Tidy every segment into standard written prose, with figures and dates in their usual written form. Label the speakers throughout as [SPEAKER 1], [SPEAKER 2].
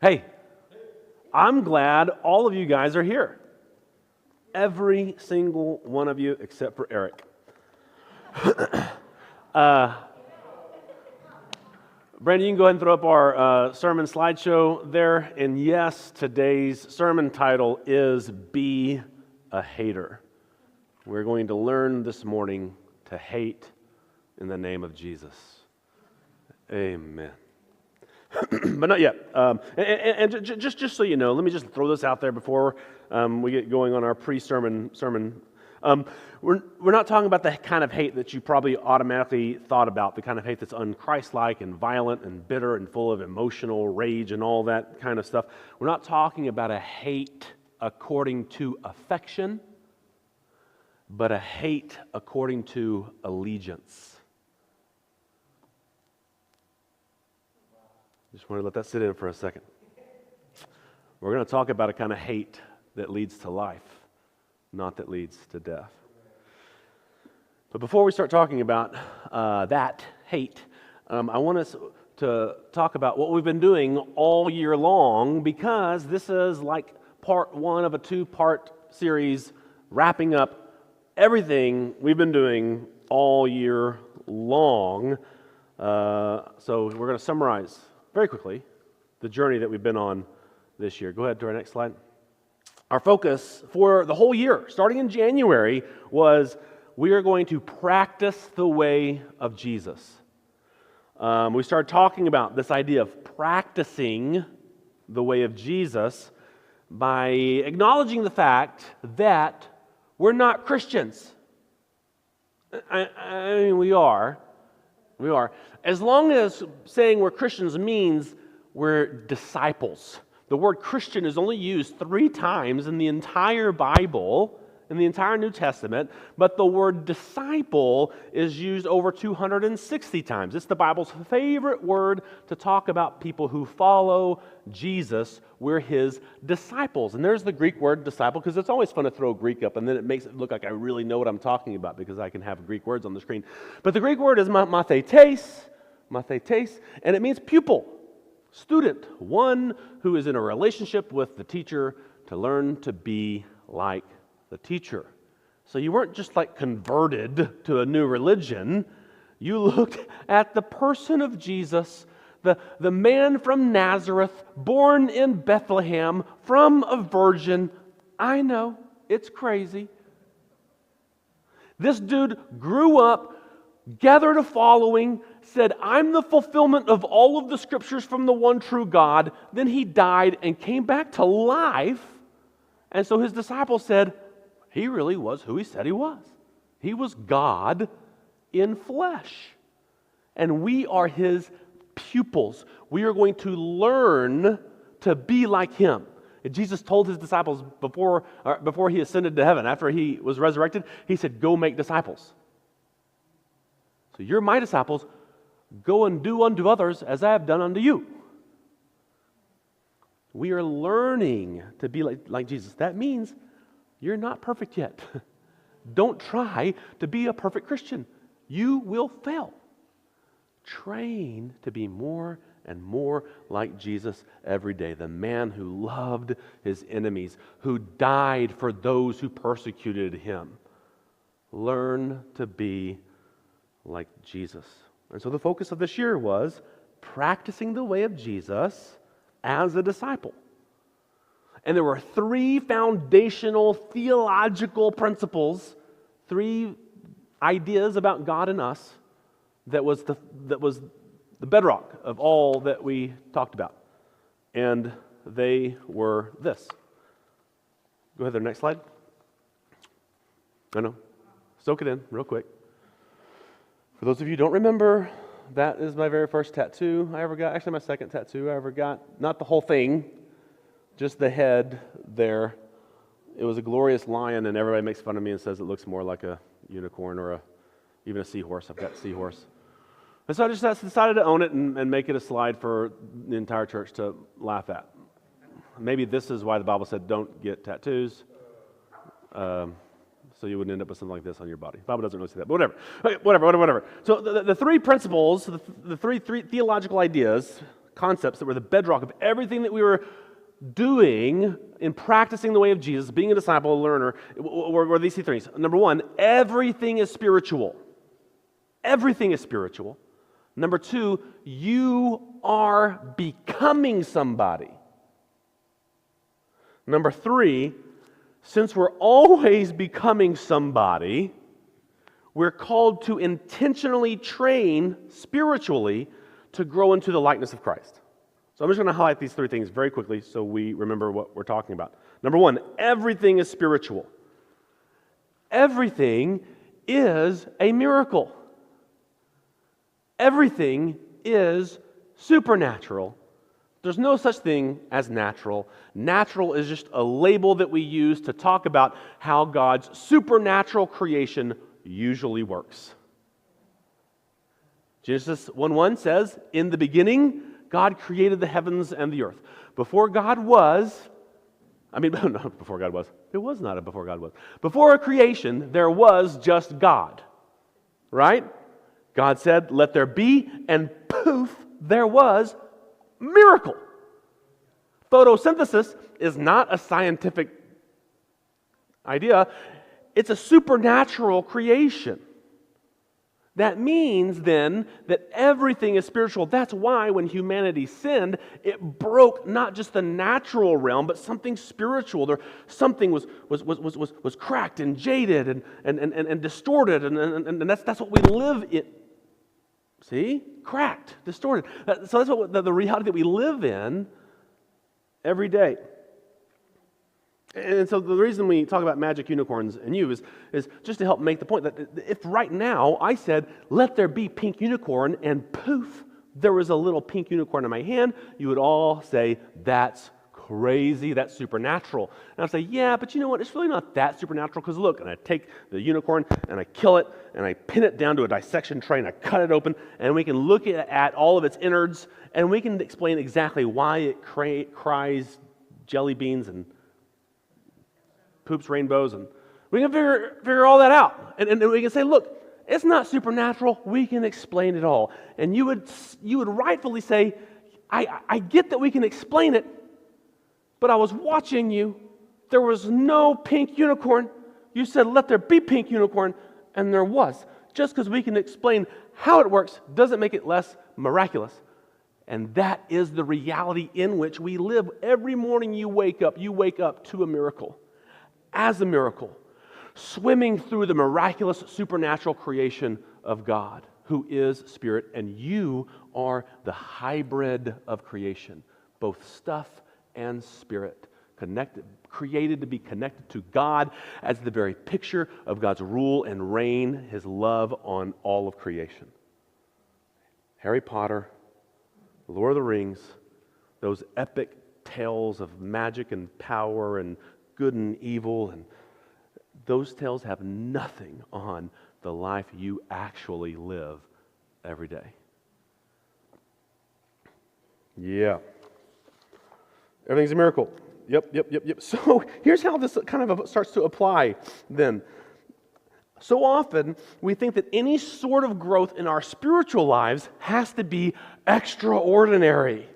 [SPEAKER 1] Hey, I'm glad all of you guys are here. Every single one of you except for Eric. Brandon, you can go ahead and throw up our sermon slideshow there. And yes, today's sermon title is Be a Hater. We're going to learn this morning to hate in the name of Jesus. Amen. But not yet. Just so you know, let me just throw this out there before we get going on our pre-sermon sermon. We're not talking about the kind of hate that you probably automatically thought about, the kind of hate that's unchristlike and violent and bitter and full of emotional rage and all that kind of stuff. We're not talking about a hate according to affection, but a hate according to allegiance. Just want to let that sit in for a second. We're going to talk about a kind of hate that leads to life, not that leads to death. But before we start talking about that hate, I want us to talk about what we've been doing all year long, because this is like part one of a two-part series wrapping up everything we've been doing all year long. So we're going to summarize very quickly the journey that we've been on this year. Go ahead to our next slide. Our focus for the whole year, starting in January, was we are going to practice the way of Jesus. We started talking about this idea of practicing the way of Jesus by acknowledging the fact that we're not Christians. I mean, we are. We are. As long as saying we're Christians means we're disciples. The word Christian is only used 3 times in the entire Bible, in the entire New Testament, but the word disciple is used over 260 times. It's the Bible's favorite word to talk about people who follow Jesus. We're his disciples. And there's the Greek word disciple, because it's always fun to throw Greek up, and then it makes it look like I really know what I'm talking about because I can have Greek words on the screen. But the Greek word is mathetes, and it means pupil, student, one who is in a relationship with the teacher to learn to be like the teacher. So you weren't just like converted to a new religion. You looked at the person of Jesus, the man from Nazareth, born in Bethlehem, from a virgin. I know, it's crazy. This dude grew up, gathered a following, said, I'm the fulfillment of all of the scriptures from the one true God. Then he died and came back to life. And so his disciples said, he really was who he said he was. He was God in flesh. And we are his pupils. We are going to learn to be like him. And Jesus told his disciples before he ascended to heaven, after he was resurrected, he said, go make disciples. So you're my disciples. Go and do unto others as I have done unto you. We are learning to be like Jesus. That means you're not perfect yet. Don't try to be a perfect Christian. You will fail. Train to be more and more like Jesus every day. The man who loved his enemies, who died for those who persecuted him. Learn to be like Jesus. And so the focus of this year was practicing the way of Jesus as a disciple. And there were 3 foundational theological principles, 3 ideas about God and us that was the bedrock of all that we talked about. And they were this. Go ahead to the next slide. Soak it in real quick. For those of you who don't remember, that is my very first tattoo I ever got. Actually, my second tattoo I ever got. Not the whole thing, just the head there. It was a glorious lion, and everybody makes fun of me and says it looks more like a unicorn or even a seahorse. I've got a seahorse. And so I just decided to own it and make it a slide for the entire church to laugh at. Maybe this is why the Bible said don't get tattoos. So you wouldn't end up with something like this on your body. The Bible doesn't really say that, but whatever. Okay, whatever. So the 3 principles, the three theological ideas, concepts that were the bedrock of everything that we were doing in practicing the way of Jesus, being a disciple, a learner, were these 3 things. Number 1, everything is spiritual. Everything is spiritual. Number 2, you are becoming somebody. Number 3, since we're always becoming somebody, we're called to intentionally train spiritually to grow into the likeness of Christ. So I'm just going to highlight these 3 things very quickly so we remember what we're talking about. Number 1, everything is spiritual. Everything is a miracle. Everything is supernatural. There's no such thing as natural. Natural is just a label that we use to talk about how God's supernatural creation usually works. Genesis 1:1 says, "In the beginning, God created the heavens and the earth." Before God was, not before God was. It was not a before God was. Before creation, there was just God. Right? God said, "Let there be," and poof, there was miracle. Photosynthesis is not a scientific idea. It's a supernatural creation. That means then that everything is spiritual. That's why when humanity sinned, it broke not just the natural realm, but something spiritual. Something was cracked and jaded and distorted, and that's what we live in. See? Cracked, distorted. So that's what the reality that we live in every day. And so the reason we talk about magic unicorns and you is just to help make the point that if right now I said, "Let there be pink unicorn," and poof, there was a little pink unicorn in my hand, you would all say, "That's crazy, that's supernatural." And I'd say, "Yeah, but you know what, it's really not that supernatural, because look," and I take the unicorn and I kill it and I pin it down to a dissection tray and I cut it open, and we can look at all of its innards and we can explain exactly why it cries jelly beans and poops rainbows, and we can figure all that out. And we can say, "Look, it's not supernatural, we can explain it all." And you would rightfully say, I get that we can explain it, but I was watching you. There was no pink unicorn. You said, "Let there be pink unicorn," and there was. Just because we can explain how it works doesn't make it less miraculous. And that is the reality in which we live. Every morning you wake up to a miracle. As a miracle, swimming through the miraculous supernatural creation of God, who is Spirit, and you are the hybrid of creation, both stuff and spirit, created to be connected to God as the very picture of God's rule and reign, His love on all of creation. Harry Potter, Lord of the Rings, those epic tales of magic and power and good and evil, and those tales have nothing on the life you actually live every day. Yeah. Everything's a miracle. Yep. So here's how this kind of starts to apply then. So often we think that any sort of growth in our spiritual lives has to be extraordinary.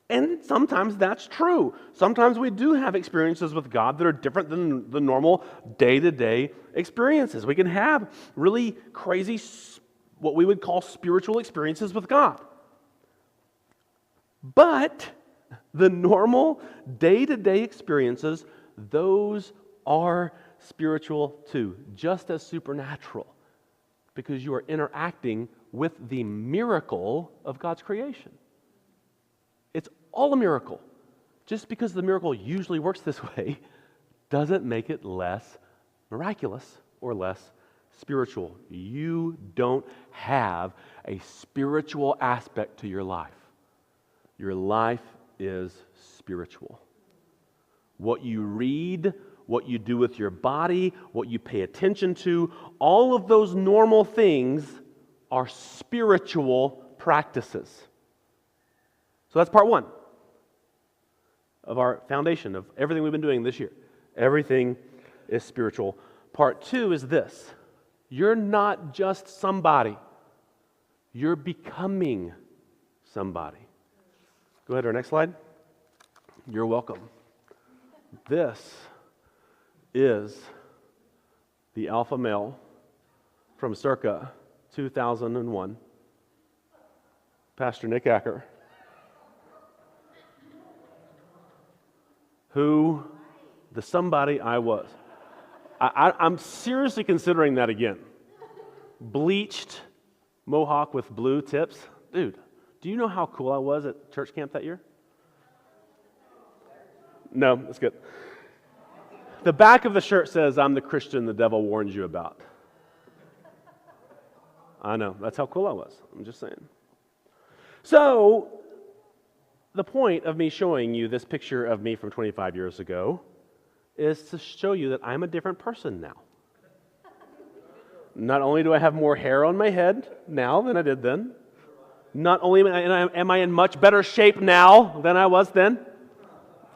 [SPEAKER 1] And sometimes that's true. Sometimes we do have experiences with God that are different than the normal day-to-day experiences. We can have really crazy, what we would call spiritual experiences with God. But the normal day-to-day experiences, those are spiritual too, just as supernatural, because you are interacting with the miracle of God's creation. It's all a miracle. Just because the miracle usually works this way doesn't make it less miraculous or less spiritual. You don't have a spiritual aspect to your life. Your life is spiritual. What you read, what you do with your body, what you pay attention to, all of those normal things are spiritual practices. So that's part 1 of our foundation of everything we've been doing this year. Everything is spiritual. Part 2 is this: you're not just somebody, you're becoming somebody. Go ahead to our next slide. You're welcome. This is the alpha male from circa 2001, Pastor Nick Acker, who the somebody I was. I'm seriously considering that again. Bleached mohawk with blue tips. Dude, do you know how cool I was at church camp that year? No, that's good. The back of the shirt says, "I'm the Christian the devil warned you about." I know, that's how cool I was. I'm just saying. So, the point of me showing you this picture of me from 25 years ago is to show you that I'm a different person now. Not only do I have more hair on my head now than I did then, not only am I in much better shape now than I was then.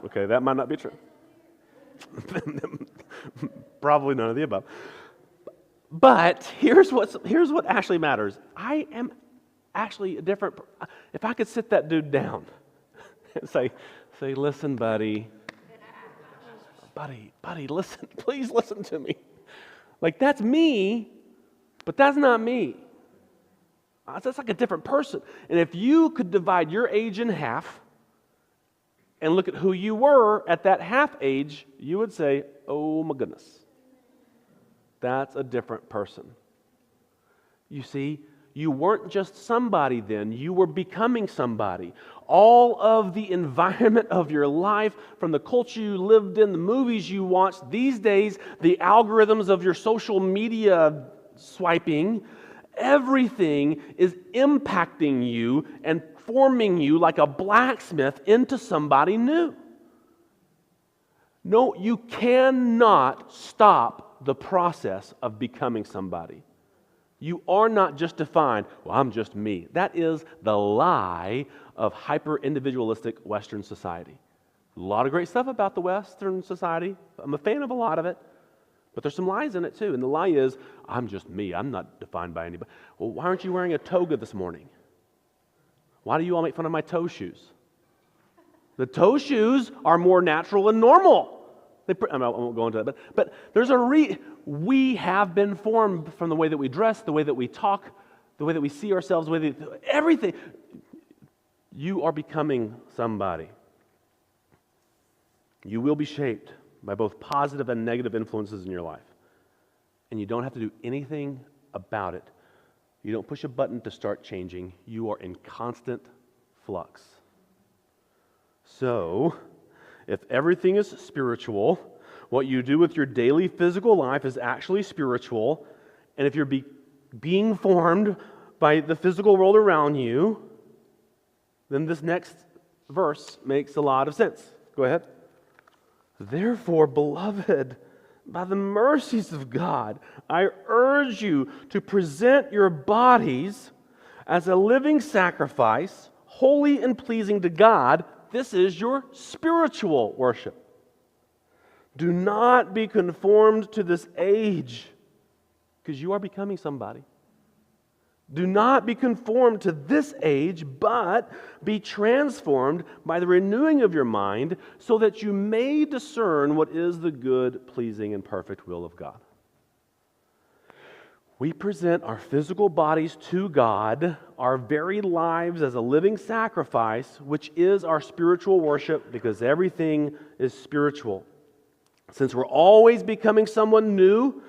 [SPEAKER 1] Okay, that might not be true. Probably none of the above. But here's what actually matters. I am actually a different. If I could sit that dude down and say, "Listen, buddy, listen, please listen to me." Like, that's me, but that's not me. That's like a different person. And if you could divide your age in half and look at who you were at that half age, you would say, "Oh my goodness, that's a different person." You see, you weren't just somebody then, you were becoming somebody. All of the environment of your life, from the culture you lived in, the movies you watched, these days, the algorithms of your social media swiping, everything is impacting you and forming you like a blacksmith into somebody new. No, you cannot stop the process of becoming somebody. You are not just defined, "Well, I'm just me." That is the lie of hyper-individualistic Western society. A lot of great stuff about the Western society. I'm a fan of a lot of it. But there's some lies in it too. And the lie is, "I'm just me. I'm not defined by anybody." Well, why aren't you wearing a toga this morning? Why do you all make fun of my toe shoes? The toe shoes are more natural and normal. I won't go into that, but there's we have been formed from the way that we dress, the way that we talk, the way that we see ourselves, the way that everything. You are becoming somebody. You will be shaped by both positive and negative influences in your life. And you don't have to do anything about it. You don't push a button to start changing. You are in constant flux. So, if everything is spiritual, what you do with your daily physical life is actually spiritual, and if you're being formed by the physical world around you, then this next verse makes a lot of sense. Go ahead. "Therefore, beloved, by the mercies of God, I urge you to present your bodies as a living sacrifice, holy and pleasing to God." This is your spiritual worship. "Do not be conformed to this age," because you are becoming somebody. "Do not be conformed to this age, but be transformed by the renewing of your mind, so that you may discern what is the good, pleasing, and perfect will of God." We present our physical bodies to God, our very lives as a living sacrifice, which is our spiritual worship, because everything is spiritual. Since we're always becoming someone new,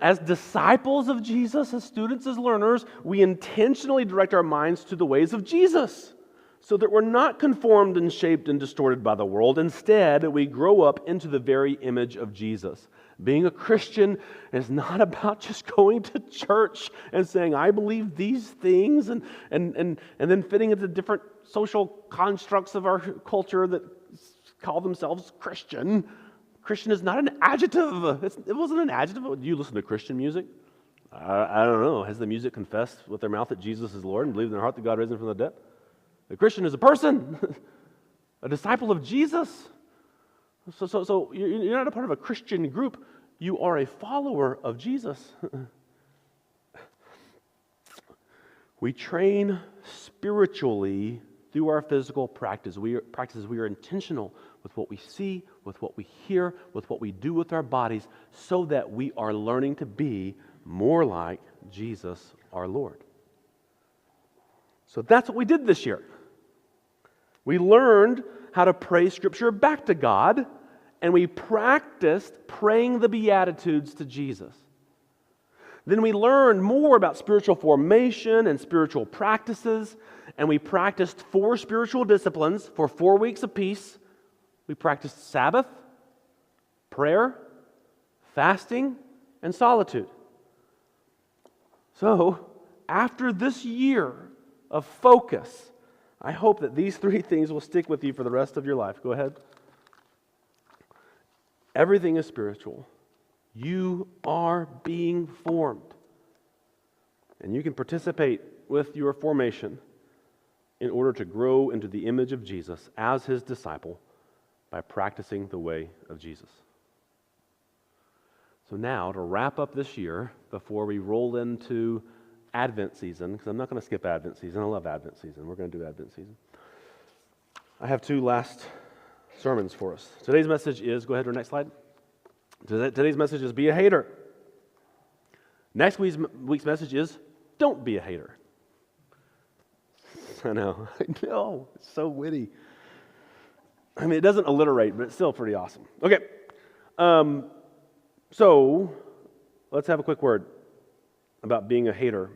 [SPEAKER 1] as disciples of Jesus, as students, as learners, we intentionally direct our minds to the ways of Jesus, so that we're not conformed and shaped and distorted by the world. Instead, we grow up into the very image of Jesus. Being a Christian is not about just going to church and saying, "I believe these things," and then fitting into different social constructs of our culture that call themselves Christian. Christian is not an adjective. It wasn't an adjective. Do you listen to Christian music? I don't know. Has the music confessed with their mouth that Jesus is Lord and believed in their heart that God raised him from the dead? A Christian is a person, a disciple of Jesus. So you're not a part of a Christian group. You are a follower of Jesus. We train spiritually through our physical practice. We are intentional with what we see, with what we hear, with what we do with our bodies, so that we are learning to be more like Jesus our Lord. So that's what we did this year. We learned how to pray Scripture back to God, and we practiced praying the Beatitudes to Jesus. Then we learned more about spiritual formation and spiritual practices, and we practiced 4 spiritual disciplines for 4 weeks apiece. We practiced Sabbath, prayer, fasting, and solitude. So, after this year of focus, I hope that these 3 things will stick with you for the rest of your life. Go ahead. Everything is spiritual. You are being formed. And you can participate with your formation in order to grow into the image of Jesus as His disciple by practicing the way of Jesus. So now, to wrap up this year, before we roll into Advent season, because I'm not going to skip Advent season. I love Advent season. We're going to do Advent season. I have 2 last sermons for us. Today's message is, go ahead to the next slide. Today's message is be a hater. Next week's message is don't be a hater. I know, it's so witty. I mean, it doesn't alliterate, but it's still pretty awesome. Okay, so let's have a quick word about being a hater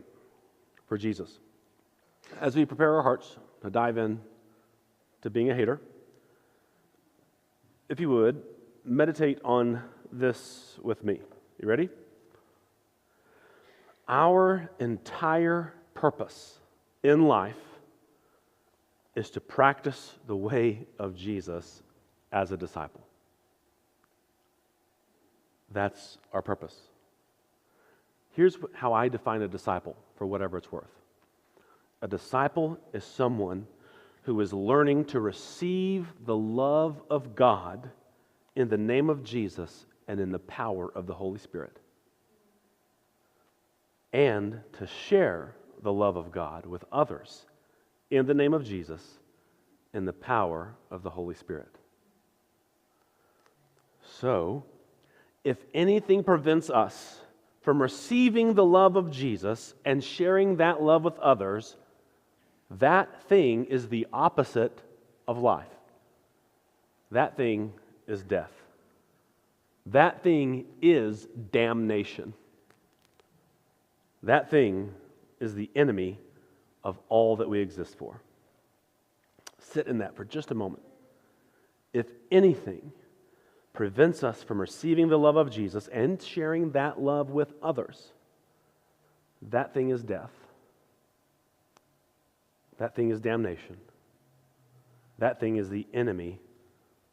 [SPEAKER 1] for Jesus. As we prepare our hearts to dive in to being a hater, if you would, meditate on this with me. You ready? Our entire purpose in life is to practice the way of Jesus as a disciple. That's our purpose. Here's how I define a disciple, for whatever it's worth. A disciple is someone who is learning to receive the love of God in the name of Jesus and in the power of the Holy Spirit, and to share the love of God with others in the name of Jesus and the power of the Holy Spirit. So, if anything prevents us from receiving the love of Jesus and sharing that love with others, that thing is the opposite of life. That thing is death. That thing is damnation. That thing is the enemy of all that we exist for. Sit in that for just a moment. If anything prevents us from receiving the love of Jesus and sharing that love with others, that thing is death. That thing is damnation. That thing is the enemy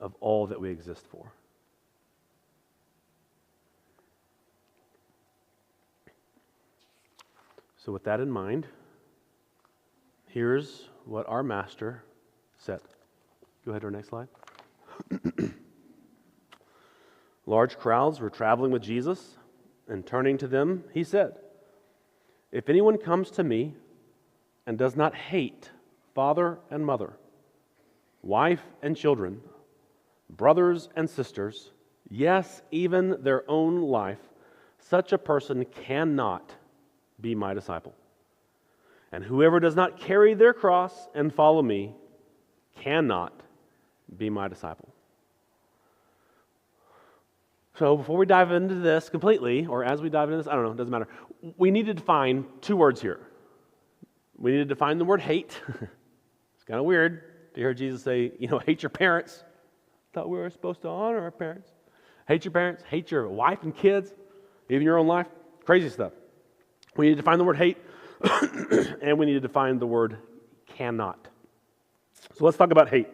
[SPEAKER 1] of all that we exist for. So with that in mind, here's what our Master said. Go ahead to our next slide. Large crowds were traveling with Jesus, and turning to them, He said, "If anyone comes to me and does not hate father and mother, wife and children, brothers and sisters, yes, even their own life, such a person cannot be my disciple. And whoever does not carry their cross and follow me cannot be my disciple." So before we dive into this completely, or as we dive into this, I don't know, it doesn't matter. We need to define 2 words here. We need to define the word hate. It's kind of weird to hear Jesus say, hate your parents. Thought we were supposed to honor our parents. Hate your parents, hate your wife and kids, even your own life. Crazy stuff. We need to define the word hate, and we need to define the word cannot. So let's talk about hate.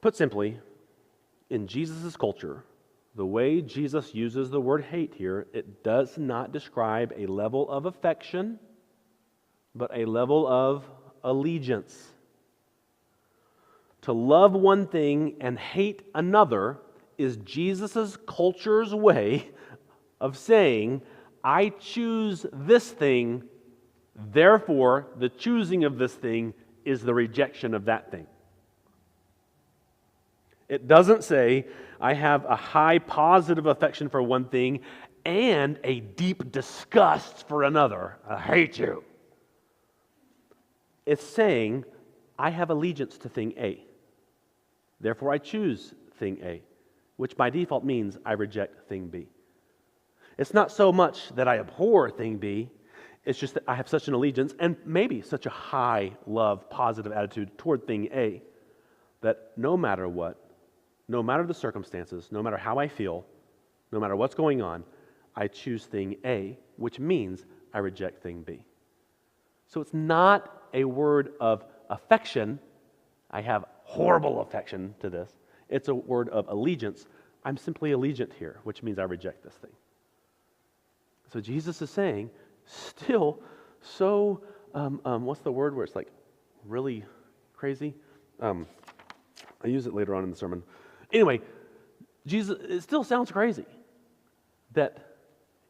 [SPEAKER 1] Put simply, in Jesus' culture, the way Jesus uses the word hate here, it does not describe a level of affection, but a level of allegiance. To love one thing and hate another is Jesus' culture's way of saying, I choose this thing Therefore, the choosing of this thing is the rejection of that thing. It doesn't say, I have a high positive affection for one thing and a deep disgust for another. I hate you. It's saying, I have allegiance to thing A. Therefore, I choose thing A, which by default means I reject thing B. It's not so much that I abhor thing B, it's just that I have such an allegiance and maybe such a high love, positive attitude toward thing A that no matter what, no matter the circumstances, no matter how I feel, no matter what's going on, I choose thing A, which means I reject thing B. So it's not a word of affection. I have horrible affection to this. It's a word of allegiance. I'm simply allegiant here, which means I reject this thing. So Jesus is saying, still so, what's the word where it's like really crazy? I use it later on in the sermon. Anyway, Jesus, it still sounds crazy that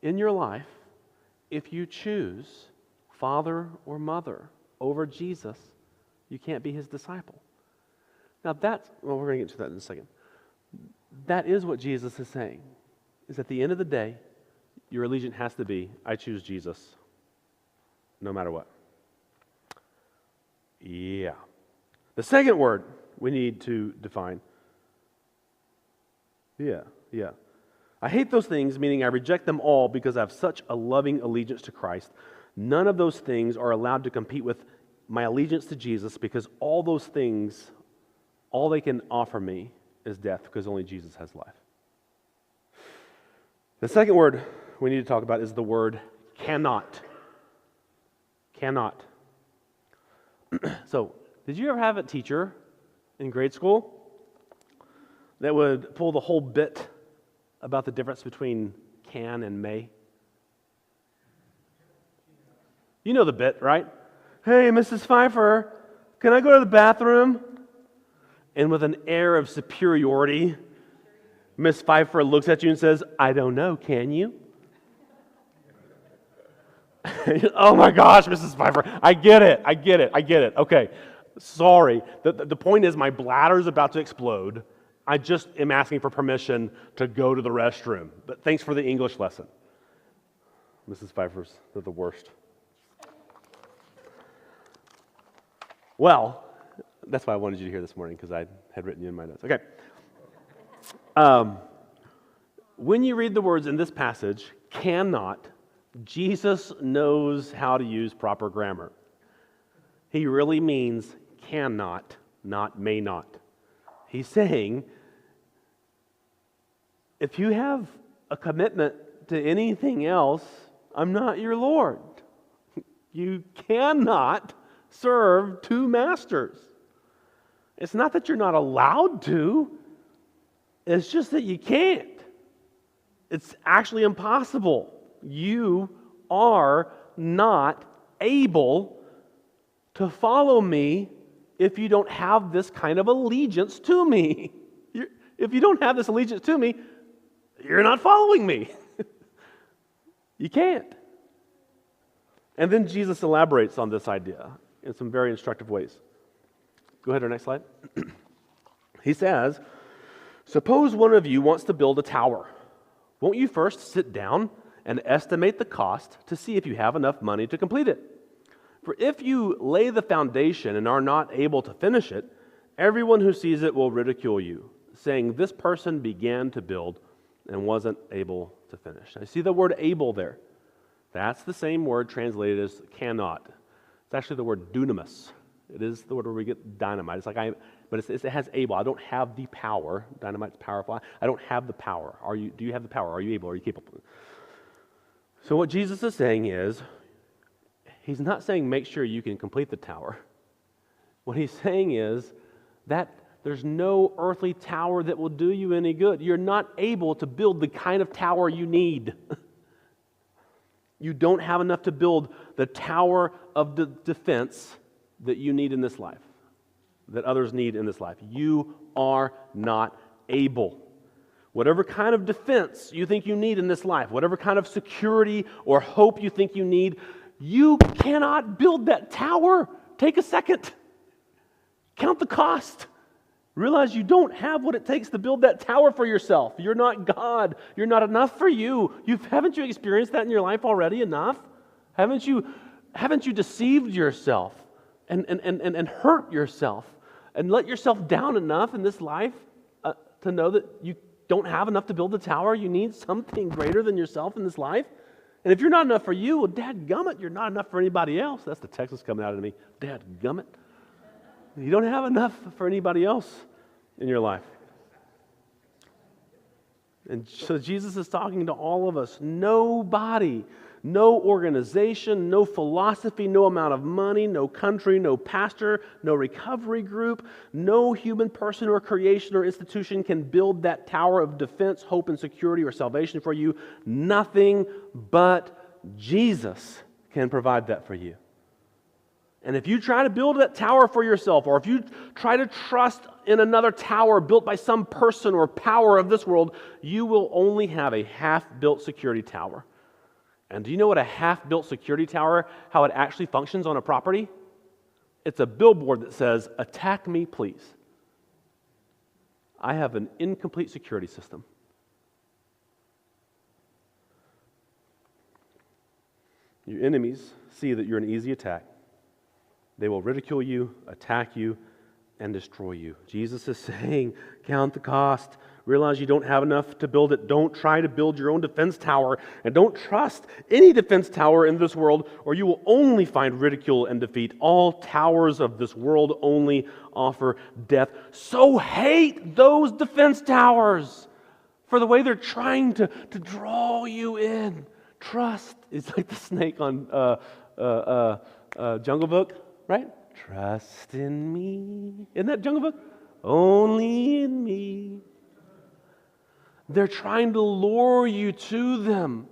[SPEAKER 1] in your life, if you choose father or mother over Jesus, you can't be his disciple. Now we're going to get to that in a second. That is what Jesus is saying, is at the end of the day, your allegiance has to be, I choose Jesus, no matter what. Yeah. The second word we need to define. Yeah. I hate those things, meaning I reject them all because I have such a loving allegiance to Christ. None of those things are allowed to compete with my allegiance to Jesus because all those things, all they can offer me is death because only Jesus has life. The second word we need to talk about is the word cannot. Cannot. So, did you ever have a teacher in grade school that would pull the whole bit about the difference between can and may? You know the bit, right? Hey, Mrs. Pfeiffer, can I go to the bathroom? And with an air of superiority, Miss Pfeiffer looks at you and says, I don't know, can you? Oh my gosh, Mrs. Pfeiffer, I get it. Okay, sorry. The point is my bladder is about to explode. I just am asking for permission to go to the restroom. But thanks for the English lesson. Mrs. Pfeiffer's, they're the worst. Well, that's why I wanted you to hear this morning, because I had written you in my notes. Okay. When you read the words in this passage, cannot, Jesus knows how to use proper grammar. He really means cannot, not may not. He's saying, if you have a commitment to anything else, I'm not your Lord. You cannot serve two masters. It's not that you're not allowed to, it's just that you can't. It's actually impossible. You are not able to follow me if you don't have this kind of allegiance to me. If you don't have this allegiance to me, you're not following me. You can't. And then Jesus elaborates on this idea in some very instructive ways. Go ahead, our next slide. He says, suppose one of you wants to build a tower. Won't you first sit down and estimate the cost to see if you have enough money to complete it? For if you lay the foundation and are not able to finish it, everyone who sees it will ridicule you, saying, this person began to build and wasn't able to finish. I see the word able there. That's the same word translated as cannot. It's actually the word dunamis. It is the word where we get dynamite. It's like it has able. I don't have the power. Dynamite's powerful. I don't have the power. Do you have the power? Are you able? Are you capable? So what Jesus is saying is, he's not saying make sure you can complete the tower. What he's saying is that there's no earthly tower that will do you any good. You're not able to build the kind of tower you need. You don't have enough to build the tower of defense that you need in this life, that others need in this life. You are not able. Whatever kind of defense you think you need in this life, whatever kind of security or hope you think you need, You cannot build that tower. Take a second. Count the cost. Realize you don't have what it takes to build that tower for yourself. You're not God. You're not enough for you. Haven't you experienced that in your life already enough? Haven't you deceived yourself and hurt yourself and let yourself down enough in this life to know that you don't have enough to build the tower? You need something greater than yourself in this life? And if you're not enough for you, well, dadgummit, you're not enough for anybody else. That's the Texas coming out of me. Dadgummit. You don't have enough for anybody else in your life. And so Jesus is talking to all of us. Nobody, no organization, no philosophy, no amount of money, no country, no pastor, no recovery group, no human person or creation or institution can build that tower of defense, hope, and security or salvation for you. Nothing but Jesus can provide that for you. And if you try to build that tower for yourself, or if you try to trust in another tower built by some person or power of this world, you will only have a half-built security tower. And do you know what a half-built security tower, how it actually functions on a property? It's a billboard that says, "Attack me, please." I have an incomplete security system. Your enemies see that you're an easy attack. They will ridicule you, attack you, and destroy you. Jesus is saying, count the cost. Realize you don't have enough to build it. Don't try to build your own defense tower. And don't trust any defense tower in this world, or you will only find ridicule and defeat. All towers of this world only offer death. So hate those defense towers for the way they're trying to draw you in. Trust is like the snake on Jungle Book. Right? Trust in me. Isn't that Jungle Book? Only in me. They're trying to lure you to them.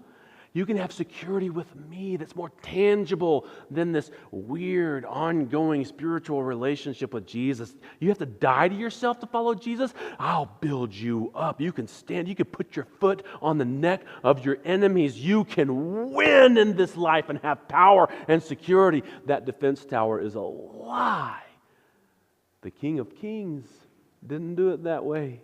[SPEAKER 1] You can have security with me that's more tangible than this weird, ongoing spiritual relationship with Jesus. You have to die to yourself to follow Jesus? I'll build you up. You can stand. You can put your foot on the neck of your enemies. You can win in this life and have power and security. That defense tower is a lie. The King of Kings didn't do it that way.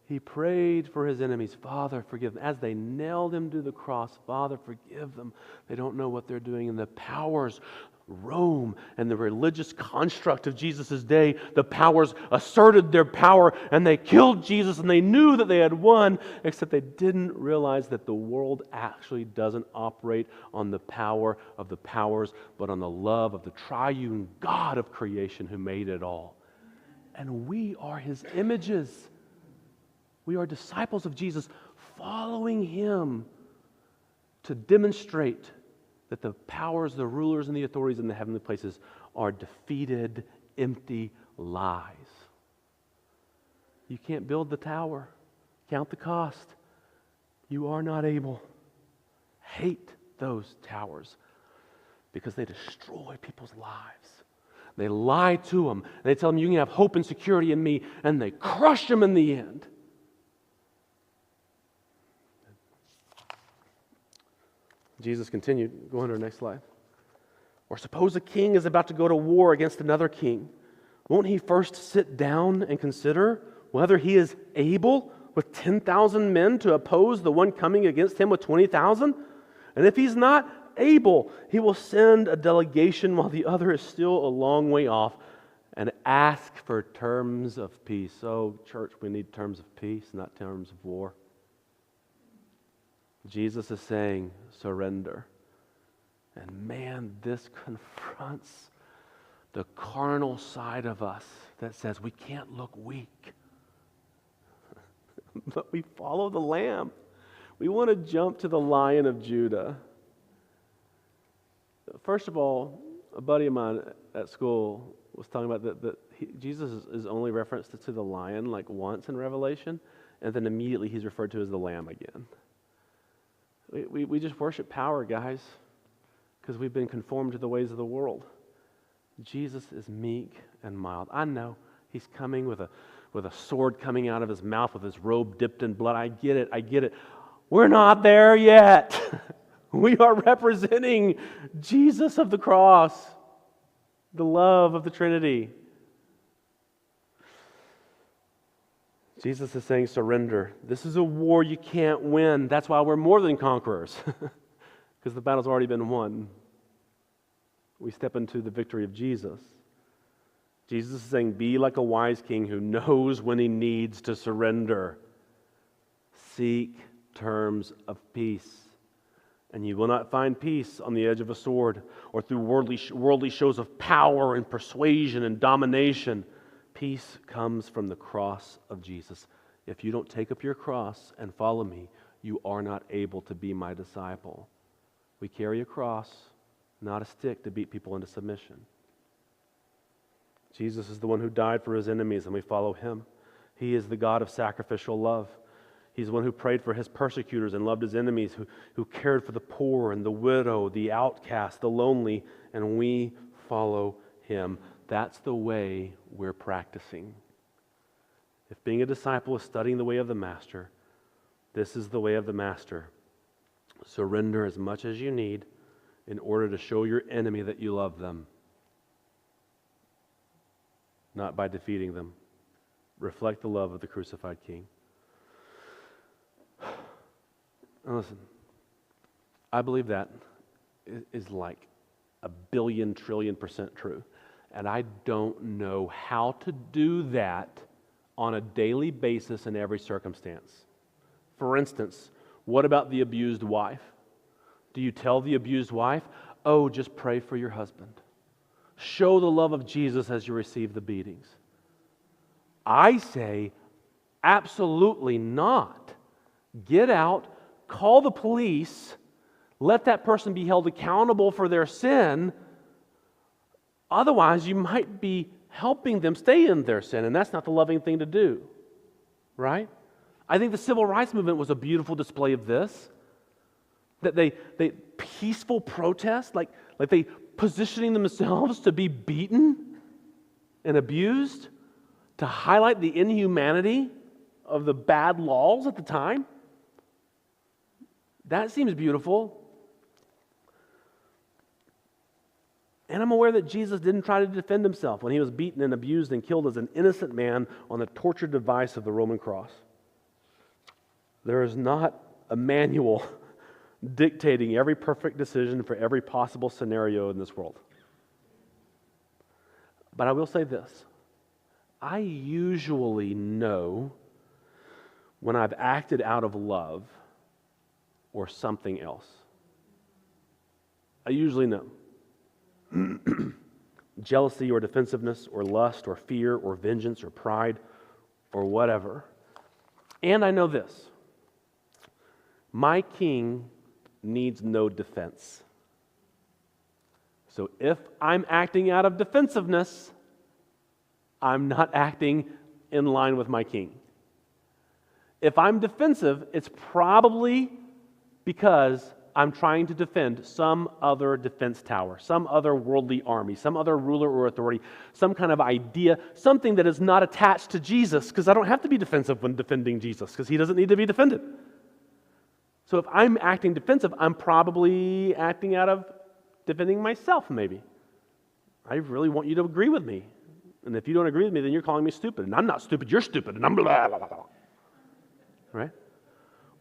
[SPEAKER 1] He prayed for his enemies. Father, forgive them. As they nailed him to the cross, Father, forgive them. They don't know what they're doing. And the powers, Rome and the religious construct of Jesus' day, the powers asserted their power and they killed Jesus, and they knew that they had won, except they didn't realize that the world actually doesn't operate on the power of the powers, but on the love of the triune God of creation who made it all. And we are his images. We are disciples of Jesus, following him to demonstrate that the powers, the rulers, and the authorities in the heavenly places are defeated, empty lies. You can't build the tower. Count the cost. You are not able. Hate those towers because they destroy people's lives. They lie to them. They tell them you can have hope and security in me, and they crush them in the end. Jesus continued. Go on to our next slide. Or suppose a king is about to go to war against another king. Won't he first sit down and consider whether he is able with 10,000 men to oppose the one coming against him with 20,000? And if he's not able, he will send a delegation while the other is still a long way off and ask for terms of peace. So, church, we need terms of peace, not terms of war. Jesus is saying, surrender. And man, this confronts the carnal side of us that says we can't look weak. But we follow the Lamb. We want to jump to the Lion of Judah. First of all, a buddy of mine at school was talking about that Jesus is only referenced to the lion like once in Revelation, and then immediately he's referred to as the Lamb again. We just worship power, guys, because we've been conformed to the ways of the world. Jesus is meek and mild. I know he's coming with a sword coming out of his mouth with his robe dipped in blood. I get it. We're not there yet. We are representing Jesus of the cross, the love of the Trinity. Jesus is saying surrender. This is a war you can't win. That's why we're more than conquerors, because the battle's already been won. We step into the victory of Jesus. Jesus is saying, be like a wise king who knows when he needs to surrender. Seek terms of peace. And you will not find peace on the edge of a sword or through worldly shows of power and persuasion and domination. Peace comes from the cross of Jesus. If you don't take up your cross and follow me, you are not able to be my disciple. We carry a cross, not a stick to beat people into submission. Jesus is the one who died for his enemies, and we follow him. He is the God of sacrificial love. He's the one who prayed for his persecutors and loved his enemies, who cared for the poor and the widow, the outcast, the lonely, and we follow him. That's the way we're practicing. If being a disciple is studying the way of the Master, this is the way of the Master. Surrender as much as you need in order to show your enemy that you love them. Not by defeating them. Reflect the love of the crucified King. Now listen, I believe that is like 1,000,000,000,000,000% true. And I don't know how to do that on a daily basis in every circumstance. For instance, what about the abused wife? Do you tell the abused wife, oh, just pray for your husband? Show the love of Jesus as you receive the beatings. I say, absolutely not. Get out, call the police, let that person be held accountable for their sin. Otherwise, you might be helping them stay in their sin, and that's not the loving thing to do, right? I think the civil rights movement was a beautiful display of this. That they peaceful protest, like they positioning themselves to be beaten and abused, to highlight the inhumanity of the bad laws at the time. That seems beautiful. And I'm aware that Jesus didn't try to defend himself when he was beaten and abused and killed as an innocent man on the torture device of the Roman cross. There is not a manual dictating every perfect decision for every possible scenario in this world. But I will say this. I usually know when I've acted out of love or something else. I usually know. Jealousy or defensiveness or lust or fear or vengeance or pride or whatever. And I know this. My king needs no defense. So if I'm acting out of defensiveness, I'm not acting in line with my king. If I'm defensive, it's probably because I'm trying to defend some other defense tower, some other worldly army, some other ruler or authority, some kind of idea, something that is not attached to Jesus, because I don't have to be defensive when defending Jesus, because he doesn't need to be defended. So if I'm acting defensive, I'm probably acting out of defending myself, maybe. I really want you to agree with me. And if you don't agree with me, then you're calling me stupid. And I'm not stupid, you're stupid, and I'm blah, blah, blah, blah. Right?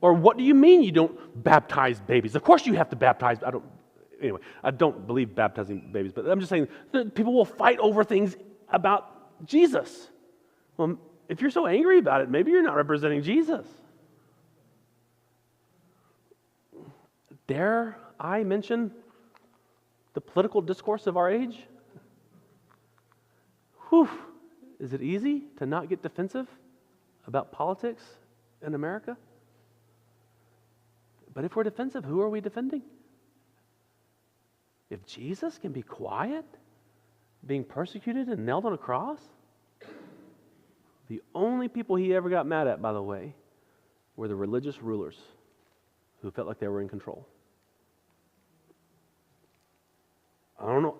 [SPEAKER 1] Or what do you mean you don't baptize babies? Of course you have to baptize. I don't believe baptizing babies, but I'm just saying that people will fight over things about Jesus. Well, if you're so angry about it, maybe you're not representing Jesus. Dare I mention the political discourse of our age? Whew. Is it easy to not get defensive about politics in America? But if we're defensive, who are we defending? If Jesus can be quiet, being persecuted and nailed on a cross? The only people he ever got mad at, by the way, were the religious rulers who felt like they were in control. I don't know.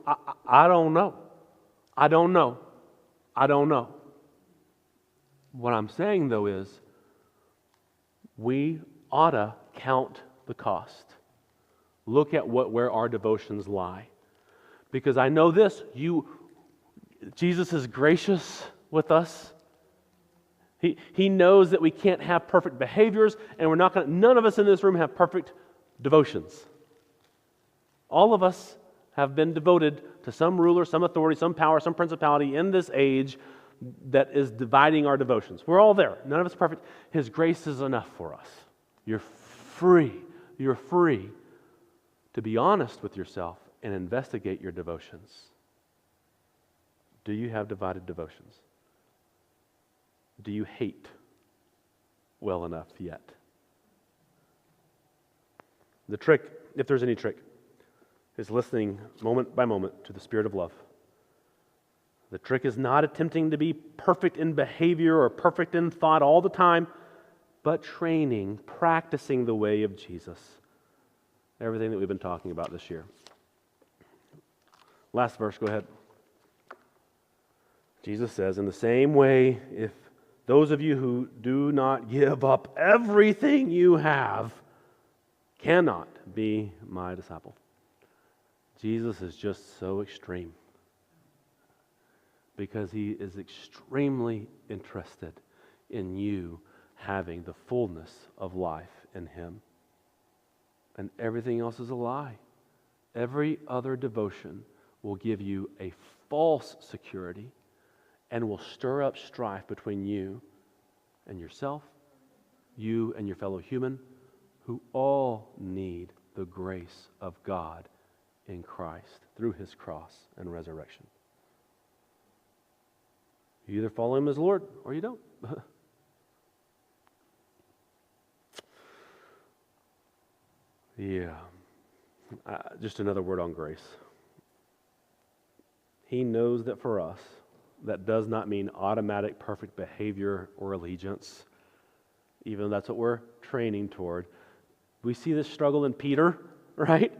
[SPEAKER 1] I don't know. I don't know. I don't know. What I'm saying, though, is we ought to count the cost. look at where our devotions lie. Because I know this, Jesus is gracious with us. He knows that we can't have perfect behaviors, and none of us in this room have perfect devotions. All of us have been devoted to some ruler, some authority, some power, some principality in this age that is dividing our devotions. We're all there. None of us are perfect. His grace is enough for us. You're free. You're free to be honest with yourself and investigate your devotions. Do you have divided devotions? Do you hate well enough yet? The trick, if there's any trick, is listening moment by moment to the Spirit of love. The trick is not attempting to be perfect in behavior or perfect in thought all the time, but training, practicing the way of Jesus. Everything that we've been talking about this year. Last verse, go ahead. Jesus says, in the same way, if those of you who do not give up everything you have cannot be my disciple. Jesus is just so extreme because he is extremely interested in you having the fullness of life in him. And everything else is a lie. Every other devotion will give you a false security and will stir up strife between you and yourself, you and your fellow human, who all need the grace of God in Christ through his cross and resurrection. You either follow him as Lord or you don't. Yeah. Just another word on grace. He knows that for us, that does not mean automatic perfect behavior or allegiance, even though that's what we're training toward. We see this struggle in Peter, right?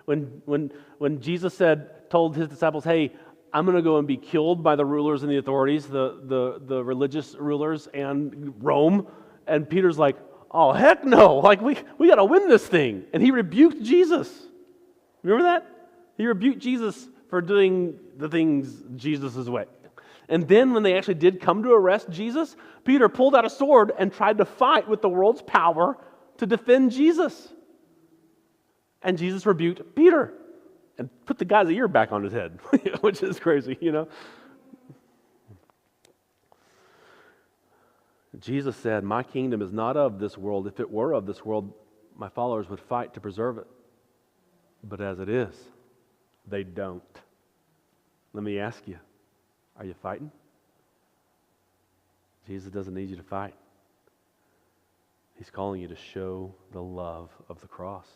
[SPEAKER 1] When Jesus told his disciples, hey, I'm going to go and be killed by the rulers and the authorities, the religious rulers and Rome. And Peter's like, oh, heck no. Like, we got to win this thing. And he rebuked Jesus. Remember that? He rebuked Jesus for doing the things Jesus' way. And then when they actually did come to arrest Jesus, Peter pulled out a sword and tried to fight with the world's power to defend Jesus. And Jesus rebuked Peter and put the guy's ear back on his head, which is crazy, you know. Jesus said, my kingdom is not of this world. If it were of this world, my followers would fight to preserve it. But as it is, they don't. Let me ask you, are you fighting? Jesus doesn't need you to fight. He's calling you to show the love of the cross.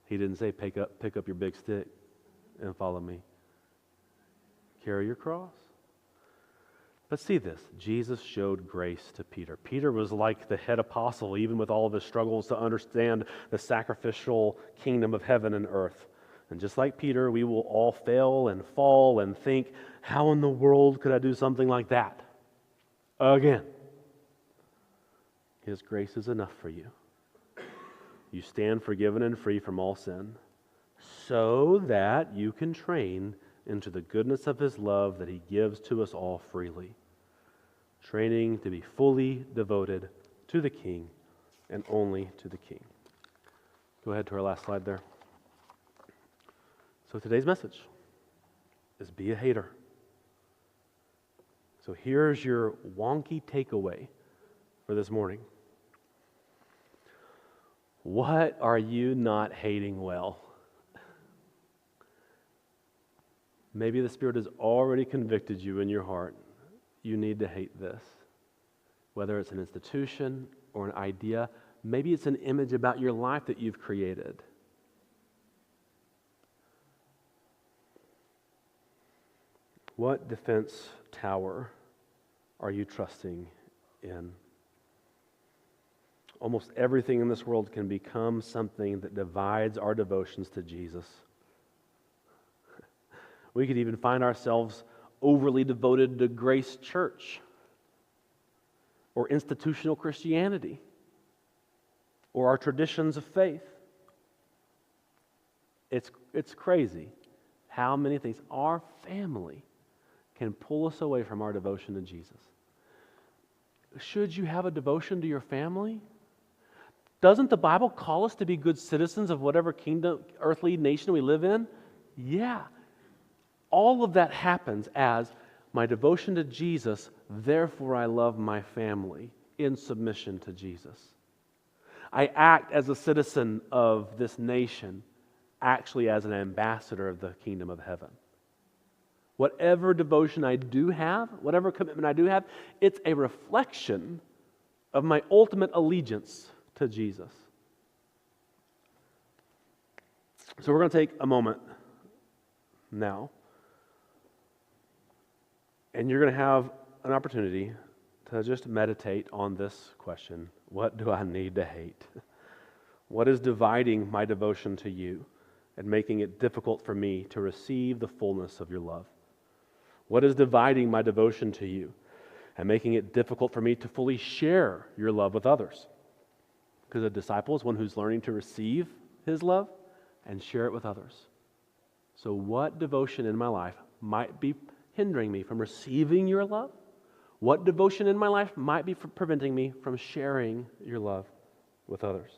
[SPEAKER 1] He didn't say pick up your big stick and follow me. Carry your cross. But see this, Jesus showed grace to Peter. Peter was like the head apostle, even with all of his struggles to understand the sacrificial kingdom of heaven and earth. And just like Peter, we will all fail and fall and think, how in the world could I do something like that? Again. His grace is enough for you. You stand forgiven and free from all sin, so that you can train into the goodness of his love that he gives to us all freely. Training to be fully devoted to the King and only to the King. Go ahead to our last slide there. So today's message is be a hater. So here's your wonky takeaway for this morning. What are you not hating well? Maybe the Spirit has already convicted you in your heart. You need to hate this. Whether it's an institution or an idea, maybe it's an image about your life that you've created. What defense tower are you trusting in? Almost everything in this world can become something that divides our devotions to Jesus. We could even find ourselves overly devoted to Grace Church or institutional Christianity or our traditions of faith. It's crazy how many things our family can pull us away from our devotion to Jesus. Should you have a devotion to your family? Doesn't the Bible call us to be good citizens of whatever kingdom, earthly nation we live in? Yeah. All of that happens as my devotion to Jesus, therefore I love my family in submission to Jesus. I act as a citizen of this nation, actually as an ambassador of the kingdom of heaven. Whatever devotion I do have, whatever commitment I do have, it's a reflection of my ultimate allegiance to Jesus. So we're going to take a moment now, and you're going to have an opportunity to just meditate on this question. What do I need to hate? What is dividing my devotion to you and making it difficult for me to receive the fullness of your love? What is dividing my devotion to you and making it difficult for me to fully share your love with others? Because a disciple is one who's learning to receive his love and share it with others. So what devotion in my life might be hindering me from receiving your love? What devotion in my life might be preventing me from sharing your love with others?